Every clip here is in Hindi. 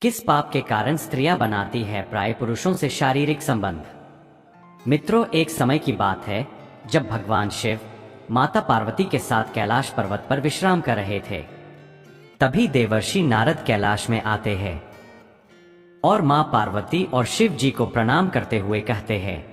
किस पाप के कारण स्त्रियां बनाती है प्राय पुरुषों से शारीरिक संबंध। मित्रों, एक समय की बात है जब भगवान शिव माता पार्वती के साथ कैलाश पर्वत पर विश्राम कर रहे थे। तभी देवर्षि नारद कैलाश में आते हैं और मां पार्वती और शिव जी को प्रणाम करते हुए कहते हैं,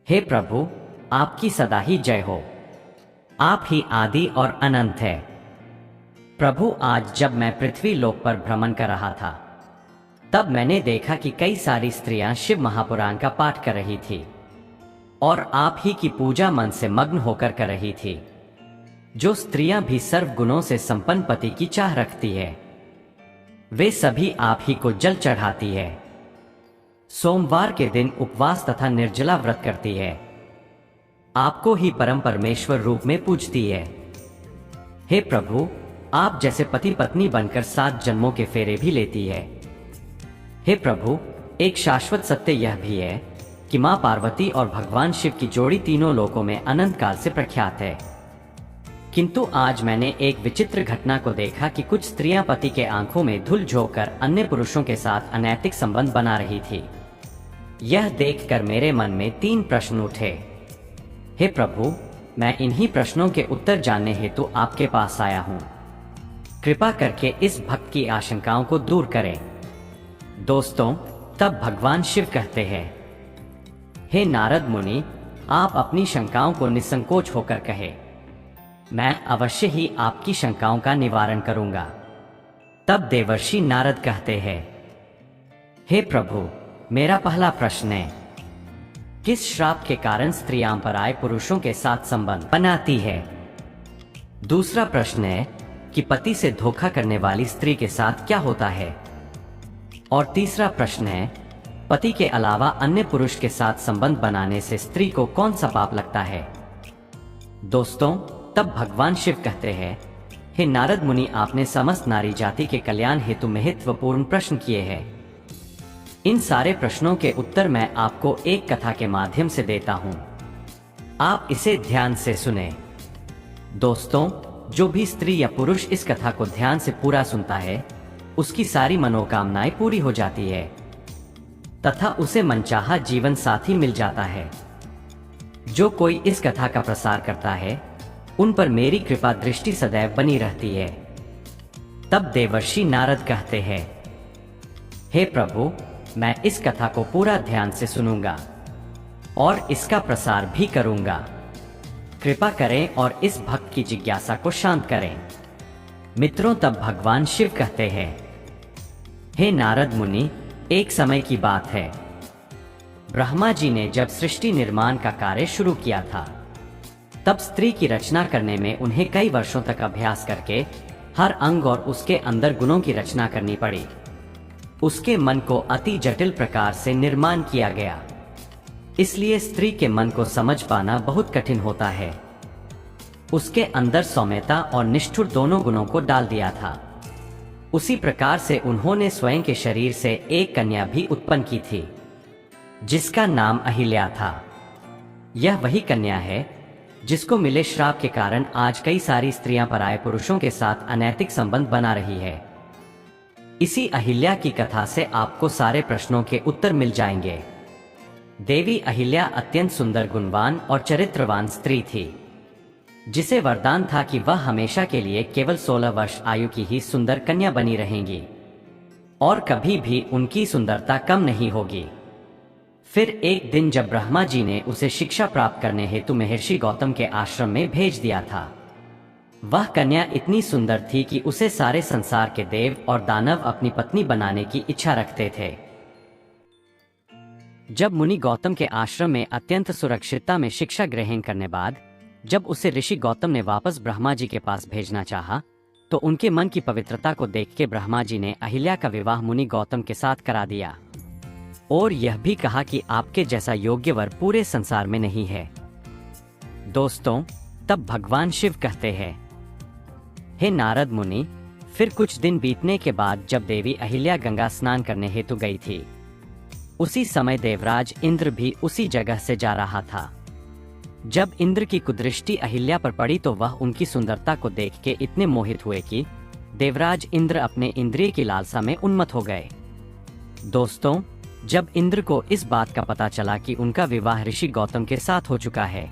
हे प्रभु, आपकी सदा ही जय हो। आप ही आदि और अनंत है। प्रभु, आज जब मैं पृथ्वी लोक पर भ्रमण कर रहा था तब मैंने देखा कि कई सारी स्त्रियां शिव महापुराण का पाठ कर रही थी और आप ही की पूजा मन से मग्न होकर कर रही थी। जो स्त्रियां भी सर्व गुणों से संपन्न पति की चाह रखती है वे सभी आप ही को जल चढ़ाती है। सोमवार के दिन उपवास तथा निर्जला व्रत करती है। आपको ही परम परमेश्वर रूप में पूजती है। हे प्रभु, आप जैसे पति पत्नी बनकर 7 जन्मों के फेरे भी लेती है। हे प्रभु, एक शाश्वत सत्य यह भी है कि मां पार्वती और भगवान शिव की जोड़ी तीनों लोकों में अनंत काल से प्रख्यात है। किंतु आज मैंने एक विचित्र घटना को देखा कि कुछ स्त्रियां पति के आंखों में धूल झोंककर अन्य पुरुषों के साथ अनैतिक संबंध बना रही थी। यह देखकर मेरे मन में 3 प्रश्न उठे। हे प्रभु, मैं इन्हीं प्रश्नों के उत्तर जानने हेतु आपके पास आया हूं। कृपा करके इस भक्त की आशंकाओं को दूर करें। दोस्तों, तब भगवान शिव कहते हैं, हे नारद मुनि, आप अपनी शंकाओं को निसंकोच होकर कहे। मैं अवश्य ही आपकी शंकाओं का निवारण करूंगा। तब देवर्षि नारद कहते हैं, हे प्रभु, मेरा पहला प्रश्न है, किस श्राप के कारण स्त्रियां पराये पुरुषों के साथ संबंध बनाती है? दूसरा प्रश्न है कि पति से धोखा करने वाली स्त्री के साथ क्या होता है? और तीसरा प्रश्न है, पति के अलावा अन्य पुरुष के साथ संबंध बनाने से स्त्री को कौन सा पाप लगता है? दोस्तों, तब भगवान शिव कहते हैं, हे नारद मुनि, आपने समस्त नारी जाति के कल्याण हेतु महत्वपूर्ण प्रश्न किए हैं। इन सारे प्रश्नों के उत्तर मैं आपको एक कथा के माध्यम से देता हूं। आप इसे ध्यान से सुने। दोस्तों, जो भी स्त्री या पुरुष इस कथा को ध्यान से पूरा सुनता है उसकी सारी मनोकामनाएं पूरी हो जाती है तथा उसे मनचाहा जीवन साथी मिल जाता है। जो कोई इस कथा का प्रसार करता है उन पर मेरी कृपा दृष्टि सदैव बनी रहती है। तब देवर्षि नारद कहते हैं, हे प्रभु, मैं इस कथा को पूरा ध्यान से सुनूंगा और इसका प्रसार भी करूंगा। कृपा करें और इस भक्त की जिज्ञासा को शांत करें। मित्रों, तब भगवान शिव कहते हैं, हे नारद मुनि, एक समय की बात है। ब्रह्मा जी ने जब सृष्टि निर्माण का कार्य शुरू किया था तब स्त्री की रचना करने में उन्हें कई वर्षों तक अभ्यास करके हर अंग और उसके अंदर गुणों की रचना करनी पड़ी। उसके मन को अति जटिल प्रकार से निर्माण किया गया, इसलिए स्त्री के मन को समझ पाना बहुत कठिन होता है। उसके अंदर सौम्यता और निष्ठुर दोनों गुणों को डाल दिया था। उसी प्रकार से उन्होंने स्वयं के शरीर से एक कन्या भी उत्पन्न की थी जिसका नाम अहिल्या था। यह वही कन्या है जिसको मिले श्राप के कारण आज कई सारी स्त्रियां पराये पुरुषों के साथ अनैतिक संबंध बना रही है। इसी अहिल्या की कथा से आपको सारे प्रश्नों के उत्तर मिल जाएंगे। देवी अहिल्या अत्यंत सुंदर, गुणवान और चरित्रवान स्त्री थी जिसे वरदान था कि वह हमेशा के लिए केवल 16 वर्ष आयु की ही सुंदर कन्या बनी रहेंगी और कभी भी उनकी सुंदरता कम नहीं होगी। फिर एक दिन जब ब्रह्मा जी ने उसे शिक्षा प्राप्त करने हेतु महर्षि गौतम के आश्रम में भेज दिया था, वह कन्या इतनी सुंदर थी कि उसे सारे संसार के देव और दानव अपनी पत्नी बनाने की इच्छा रखते थे। जब मुनि गौतम के आश्रम में अत्यंत सुरक्षितता में शिक्षा ग्रहण करने बाद जब उसे ऋषि गौतम ने वापस ब्रह्मा जी के पास भेजना चाहा, तो उनके मन की पवित्रता को देख के ब्रह्मा जी ने अहिल्या का विवाह मुनि गौतम के साथ करा दिया और यह भी कहा कि आपके जैसा योग्य वर पूरे संसार में नहीं है। दोस्तों, तब भगवान शिव कहते हैं, हे नारद मुनि, फिर कुछ दिन बीतने के बाद जब देवी अहिल्या गंगा स्नान करने हेतु गई थी, उसी समय देवराज इंद्र भी उसी जगह से जा रहा था। जब इंद्र की कुदृष्टि अहिल्या पर पड़ी तो वह उनकी सुंदरता को देख के इतने मोहित हुए कि देवराज इंद्र अपने इंद्रिय की लालसा में उन्मत्त हो गए। दोस्तों, जब इंद्र को इस बात का पता चला कि उनका विवाह ऋषि गौतम के साथ हो चुका है,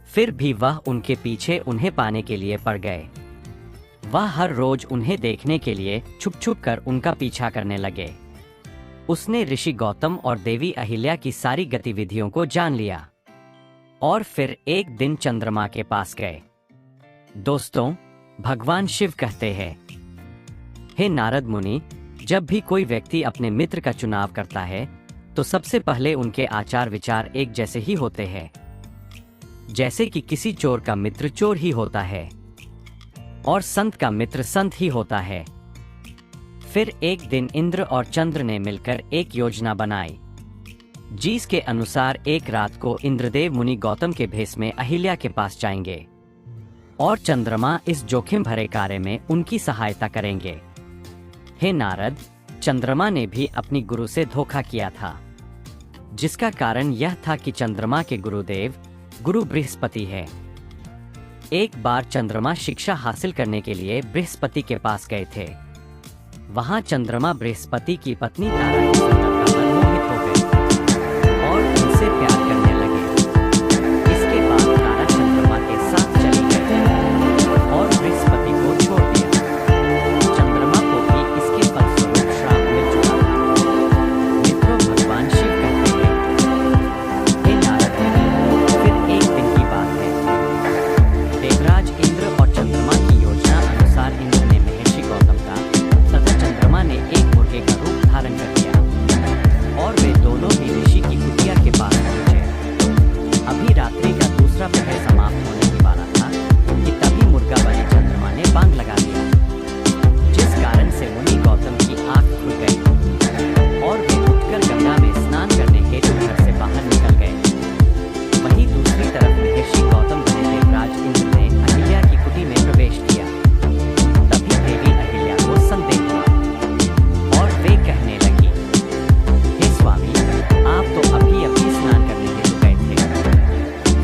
फिर भी वह उनके पीछे उन्हें पाने के लिए पड़ गए। वह हर रोज उन्हें देखने के लिए छुप छुप कर उनका पीछा करने लगे। उसने ऋषि गौतम और देवी अहिल्या की सारी गतिविधियों को जान लिया और फिर एक दिन चंद्रमा के पास गए। दोस्तों, भगवान शिव कहते हैं, हे नारद मुनि, जब भी कोई व्यक्ति अपने मित्र का चुनाव करता है तो सबसे पहले उनके आचार विचार एक जैसे ही होते हैं। जैसे कि किसी चोर का मित्र चोर ही होता है और संत का मित्र संत ही होता है। फिर एक दिन इंद्र और चंद्र ने मिलकर एक योजना बनाई, जिसके अनुसार एक रात को इंद्रदेव मुनि गौतम के भेष में अहिल्या के पास जाएंगे और चंद्रमा इस जोखिम भरे कार्य में उनकी सहायता करेंगे। हे नारद, चंद्रमा ने भी अपनी गुरु से धोखा किया था, जिसका कारण यह था कि चंद्रमा के गुरुदेव गुरु बृहस्पति है। एक बार चंद्रमा शिक्षा हासिल करने के लिए बृहस्पति के पास गए थे। वहां चंद्रमा बृहस्पति की पत्नी तारा की सुंदरता पर मोहित हो गए और उनसे प्यार करने लगे। इसके बाद तारा चंद्रमा के साथ चली गई और बृहस्पति को छोड़ दिया। चंद्रमा को भी इसके फलस्वरूप श्राप मिल चुका था। मित्रों, भगवान शिव कहते हैं, हे नारद मुनि, फिर एक दिन की बात है। देवराज इंद्र और चंद्रमा की योजना अनुसार इंद्र ने महर्षि गौतम का तथा चंद्रमा ने एक मुर्गे का रूप धारण कर लिया और वे दोनों ही ऋषि की कुटिया के पास पहुंचे। अभी रात्रि का दूसरा पहर समाप्त होने ही वाला था कि तभी मुर्गा बने चंद्रमा ने बांग लगा दिया, जिस कारण से मुनि गौतम की आंख खुल गई और वे उठकर गंगा में स्नान करने हेतु घर से बाहर निकल गए। वहीं दूसरी तरफ महर्षि गौतम बने देवराज इंद्र ने अहिल्या की कुटी में प्रवेश किया। तभी देवी अहिल्या को संदेह हुआ और वे कहने लगी, हे स्वामी, आप तो अभी स्नान करने हेतु गए थे,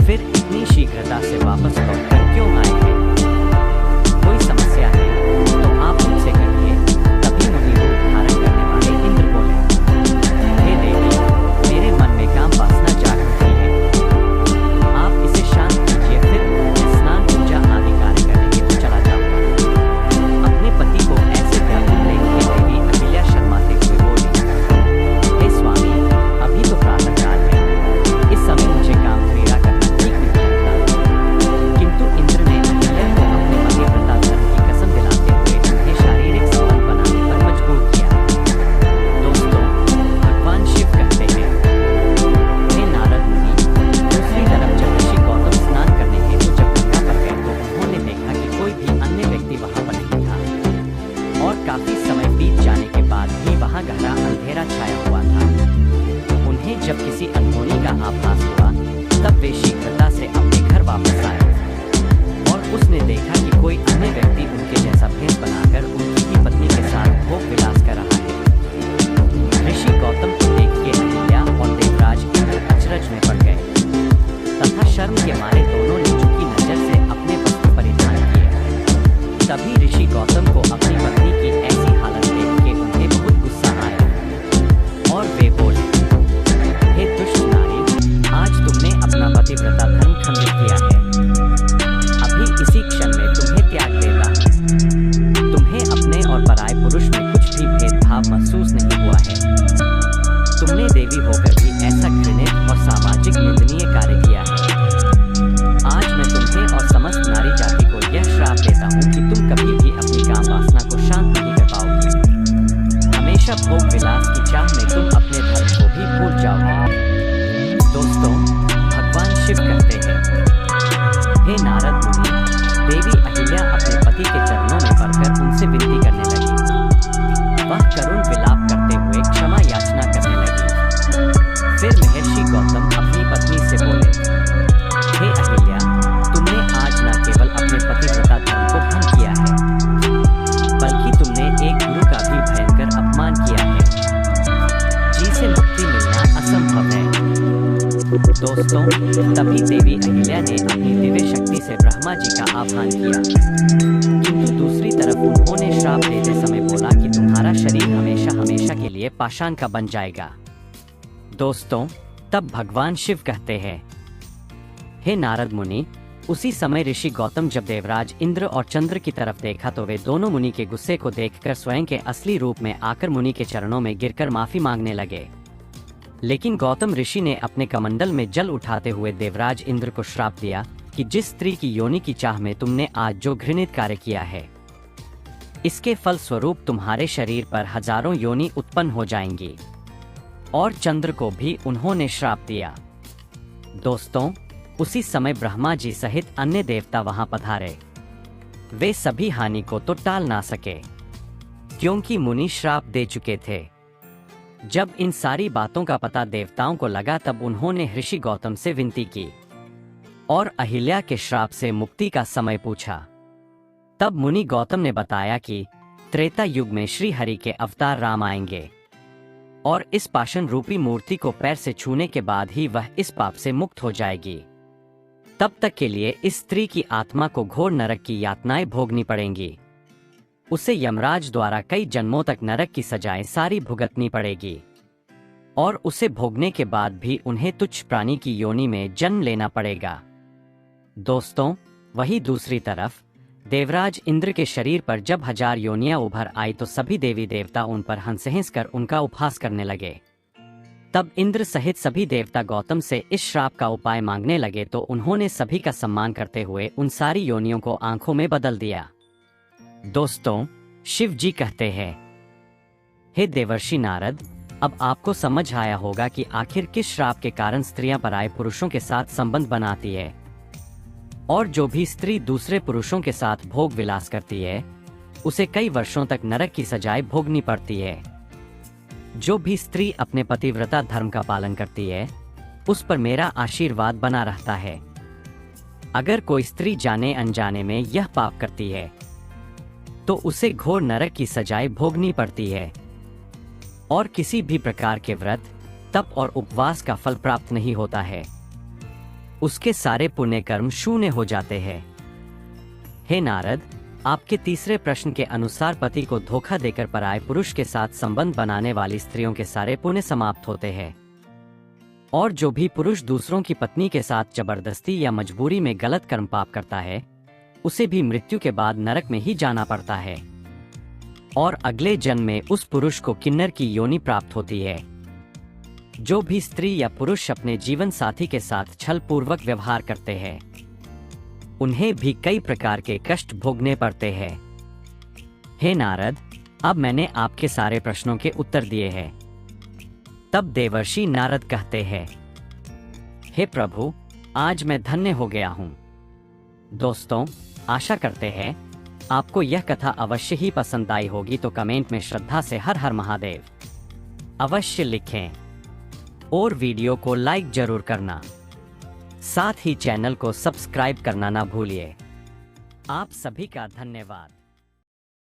फिर इतनी शीघ्रता से वापस लौटकर क्यों आए हैं? कोई समस्या है तो आप मुझसे कहिए। तभी मुनि रूप धारण करने वाले इंद्र बोले, हे देवी, मेरे मन में काम वासना जाग उठी है, आप इसे शांत कीजिए, फिर मैं स्नान पूजा आदि कार्य करने हेतु चला जाऊंगा। अपने पति को ऐसे व्याकुल देख के देवी अहिल्या शर्माते हुए बोली, हे स्वामी, अभी तो प्रातः काल है, इस समय मुझे काम क्रीड़ा करना ठीक नहीं लगता। किंतु इंद्र ने अहिल्या को अपने पतिव्रता धर्म की कसम दिलाते हुए उन्हें शारीरिक संबंध बनाने पर मजबूर किया। दोस्तों, भगवान शिव कहते हैं, हे नारद मुनि, दूसरी तरफ जब ऋषि गौतम स्नान करने हेतु जब गंगा पर गए तो उन्होंने देखा कि कोई भी अन्य व्यक्ति वहां पर नहीं था और काफी समय बीत जाने के बाद भी वहां गहरा अंधेरा छाया हुआ था। उन्हें जब किसी अनहोनी का आभास हुआ तब वे शीघ्रता से अपने घर वापस आए और उसने देखा कि कोई अन्य व्यक्ति उनके जैसा भेष बनाकर उनकी ही पत्नी के साथ भोग विलास कर रहा है। ऋषि गौतम को देख के अहिल्या और देवराज इंद्र अचरज में पड़ गए तथा शर्म के मारे दोनों ने झुकी नजर से अपने वस्त्र परिधान किए। तभी ऋषि गौतम को अपनी पत्नी की ऐसी हालत देख के उन्हें बहुत गुस्सा आया और वे बोले, हे दुष्ट नारी, आज तुमने अपना पतिव्रता धर्म खंडित किया है। अभी इसी क्षण में तुम्हें त्याग देता हूं। तुम्हें अपने और पराये पुरुष में कुछ भी भेदभाव महसूस नहीं हुआ है। तुमने देवी होकर भी ऐसा घृणित और सामाजिक निंदनीय कार्य किया है। आज मैं तुम्हें और समस्त नारी जाति को यह श्राप देता हूँ कि तुम कभी भी अपनी काम वासना को शांत नहीं कर पाओगी। हमेशा भोग विलास की चाह में तुम अपने धर्म को भी भूल जाओगे। दोस्तों, भगवान शिव कहते हैं, हे नारद मुनि, देवी अहिल्या अपने पति के चरणों में पड़कर उनसे विनती करने लगी। वह करुण विलाप करते हुए क्षमा याचना करने लगी। फिर महर्षि गौतम अपनी पत्नी से बोले, हे अहिल्या, तुमने आज न केवल अपने पतिव्रता धर्म को भंग किया है, बल्कि तुमने एक गुरु का भी भयंकर अपमान किया है, जिसे मुक्ति मिलना असंभव है। दोस्तों, तभी देवी अहिल्या ने अपनी दिव्य शक्ति से ब्रह्मा ब्रह्मा जी का आह्वान किया, किंतु दूसरी तरफ उन्होंने श्राप देते समय बोला कि तुम्हारा शरीर हमेशा हमेशा के लिए पाषाण का बन जाएगा। दोस्तों, तब भगवान शिव कहते हैं, हे नारद मुनि, उसी समय ऋषि गौतम जब देवराज इंद्र और चंद्र की तरफ देखा तो वे दोनों मुनि के गुस्से को देखकर स्वयं के असली रूप में आकर मुनि के चरणों में गिरकर माफी मांगने लगे। लेकिन गौतम ऋषि ने अपने कमंडल में जल उठाते हुए देवराज इंद्र को श्राप दिया कि जिस स्त्री की योनि की चाह में तुमने आज जो घृणित कार्य किया है, इसके फल स्वरूप तुम्हारे शरीर पर हजारों योनि उत्पन्न हो जाएंगी। और चंद्र को भी उन्होंने श्राप दिया। दोस्तों, उसी समय ब्रह्मा जी सहित अन्य देवता वहां पधारे। वे सभी हानि को तो टाल ना सके, क्योंकि मुनि श्राप दे चुके थे। जब इन सारी बातों का पता देवताओं को लगा तब उन्होंने ऋषि गौतम से विनती की और अहिल्या के श्राप से मुक्ति का समय पूछा। तब मुनि गौतम ने बताया कि त्रेता युग में श्री हरि के अवतार राम आएंगे और इस पाषाण रूपी मूर्ति को पैर से छूने के बाद ही वह इस पाप से मुक्त हो जाएगी। तब तक के लिए इस स्त्री की आत्मा को घोर नरक की यातनाएं भोगनी पड़ेंगी। उसे यमराज द्वारा कई जन्मों तक नरक की सजाएं सारी भुगतनी पड़ेगी और उसे भोगने के बाद भी उन्हें तुच्छ प्राणी की योनि में जन्म लेना पड़ेगा। दोस्तों, वही दूसरी तरफ देवराज इंद्र के शरीर पर जब 1000 योनियां उभर आई तो सभी देवी देवता उन पर हंस कर उनका उपहास करने लगे। तब इंद्र सहित सभी देवता गौतम से इस श्राप का उपाय मांगने लगे तो उन्होंने सभी का सम्मान करते हुए उन सारी योनियों को आंखों में बदल दिया। दोस्तों, शिव जी कहते हैं, हे देवर्षि नारद, अब आपको समझ आया होगा कि आखिर किस श्राप के कारण स्त्रियां पराये पुरुषों के साथ संबंध बनाती है और जो भी स्त्री दूसरे पुरुषों के साथ भोग विलास करती है उसे कई वर्षों तक नरक की सजाएं भोगनी पड़ती है। जो भी स्त्री अपने पतिव्रता धर्म का पालन करती है उस पर मेरा आशीर्वाद बना रहता है। अगर कोई स्त्री जाने अनजाने में यह पाप करती है तो उसे घोर नरक की सजाएं भोगनी पड़ती है और किसी भी प्रकार के व्रत, तप और उपवास का फल प्राप्त नहीं होता है। उसके सारे पुण्य कर्म शून्य हो जाते हैं। हे नारद, आपके तीसरे प्रश्न के अनुसार पति को धोखा देकर पराये पुरुष के साथ संबंध बनाने वाली स्त्रियों के सारे पुण्य समाप्त होते हैं और जो भी पुरुष दूसरों की पत्नी के साथ जबरदस्ती या मजबूरी में गलत कर्म पाप करता है उसे भी मृत्यु के बाद नरक में ही जाना पड़ता है और अगले जन्म में उस पुरुष को किन्नर की योनि प्राप्त होती है। जो भी स्त्री या पुरुष अपने जीवन साथी के साथ छल पूर्वक व्यवहार करते हैं उन्हें भी कई प्रकार के कष्ट भोगने पड़ते हैं। हे नारद, अब मैंने आपके सारे प्रश्नों के उत्तर दिए हैं। तब देवर्षि नारद कहते हैं, हे प्रभु, आज मैं धन्य हो गया हूँ। दोस्तों, आशा करते हैं आपको यह कथा अवश्य ही पसंद आई होगी, तो कमेंट में श्रद्धा से हर हर महादेव अवश्य लिखें और वीडियो को लाइक जरूर करना, साथ ही चैनल को सब्सक्राइब करना ना भूलिए। आप सभी का धन्यवाद।